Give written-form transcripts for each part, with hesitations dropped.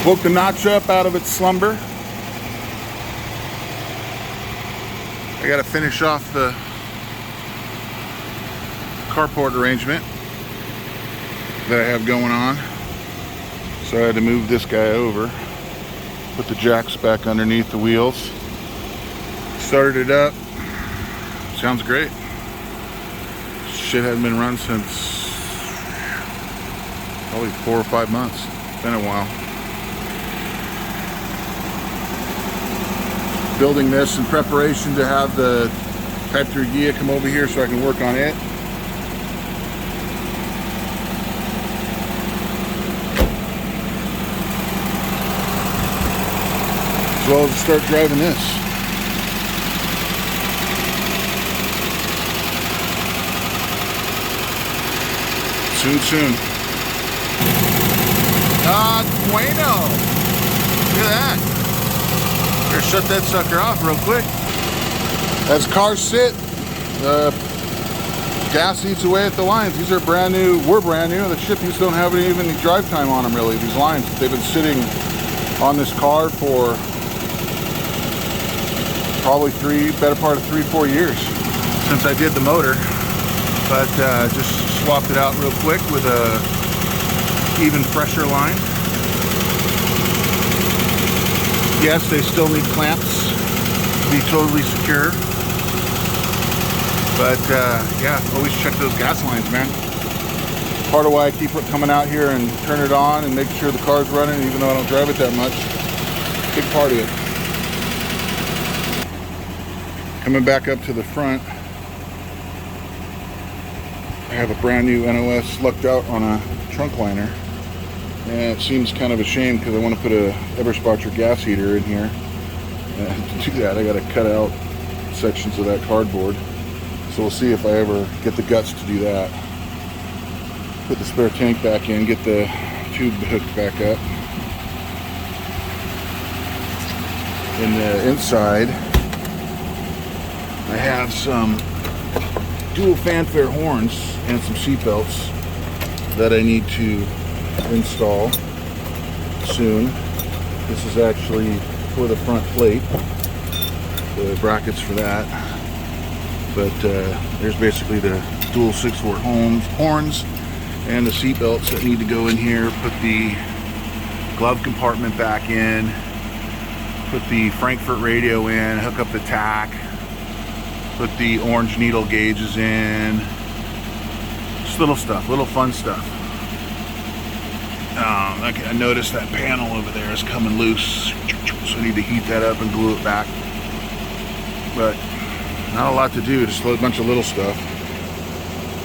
Woke the notch up out of its slumber. I gotta finish off the carport arrangement that I have going on. So I had to move this guy over, put the jacks back underneath the wheels, started it up. Sounds great. Shit hadn't been run since probably 4 or 5 months. It's been a while. Building this in preparation to have the Type 3 Gia come over here so I can work on it. As well as start driving this. Soon. Bueno. Look at that. Better shut that sucker off real quick. As cars sit, gas eats away at the lines. These are brand new. We're brand new. The Chippies don't have even any drive time on them really. These lines, they've been sitting on this car for probably better part of 3-4 years since I did the motor. But just swapped it out real quick with a even fresher line. Yes, they still need clamps to be totally secure. But yeah, always check those gas lines, man. Part of why I keep coming out here and turn it on and make sure the car's running, even though I don't drive it that much. Big part of it. Coming back up to the front, I have a brand new NOS lucked out on a trunk liner. And it seems kind of a shame because I want to put a Eberspacher gas heater in here. And to do that, I got to cut out sections of that cardboard. So we'll see if I ever get the guts to do that. Put the spare tank back in, get the tube hooked back up. In the inside, I have some dual fanfare horns and some seat belts that I need to install soon. This is actually for the front plate, the brackets for that. But there's basically the dual 6-volt horns and the seat belts that need to go in here. Put the glove compartment back in, put the Frankfurt radio in, hook up the tack, put the orange needle gauges in. Just little stuff, little fun stuff. I noticed that panel over there is coming loose, so I need to heat that up and glue it back. But not a lot to do, just a bunch of little stuff.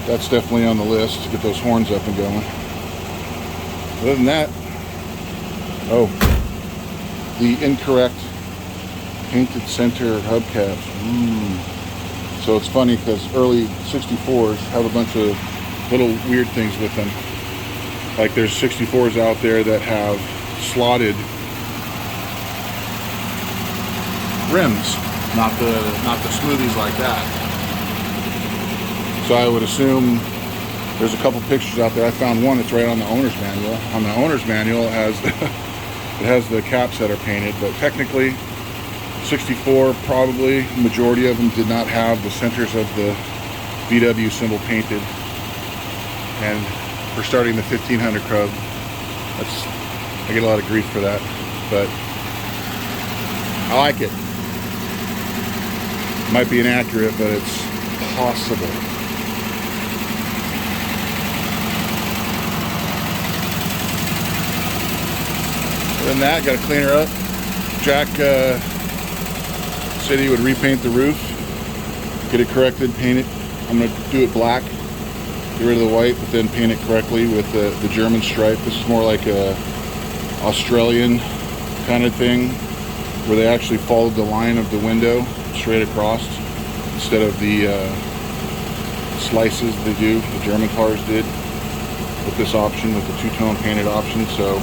That's definitely on the list to get those horns up and going. Other than that, oh, the incorrect painted center hubcaps. So it's funny because early 64s have a bunch of little weird things with them. Like there's 64s out there that have slotted rims, not the smoothies like that. So I would assume there's a couple pictures out there. I found one that's right on the owner's manual. On the owner's manual, it has the caps that are painted, but technically 64 probably, majority of them did not have the centers of the VW symbol painted. And for starting the 1500 Krug, I get a lot of grief for that, but I like it. Might be inaccurate, but it's possible. Other than that, got to clean her up. Jack said he would repaint the roof, get it corrected, paint it. I'm going to do it black, get rid of the white, but then paint it correctly with the German stripe. This is more like a Australian kind of thing, where they actually followed the line of the window straight across instead of the slices they do, the German cars did, with this option, with the two-tone painted option. So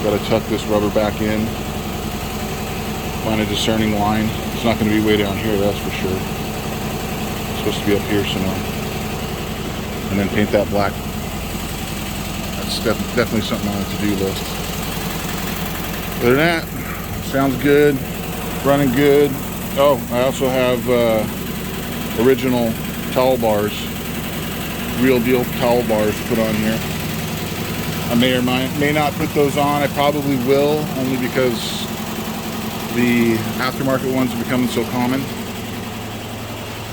got to tuck this rubber back in, find a discerning line. It's not going to be way down here, that's for sure. It's supposed to be up here somewhere. And then paint that black. That's definitely something on the to-do list. Other than that, sounds good, running good. Oh, I also have original towel bars, real deal towel bars put on here. I may or may not put those on. I probably will, only because the aftermarket ones are becoming so common.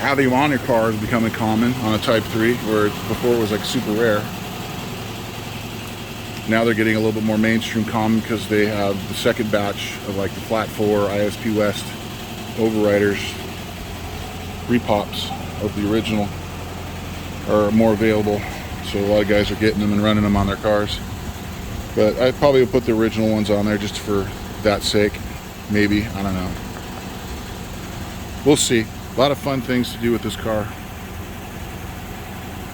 Having them on your car is becoming common on a Type 3, where before it was like super rare. Now they're getting a little bit more mainstream common because they have the second batch of like the Flat 4 ISP West overriders, repops of the original are more available. So a lot of guys are getting them and running them on their cars. But I probably will put the original ones on there just for that sake. Maybe, I don't know. We'll see. A lot of fun things to do with this car.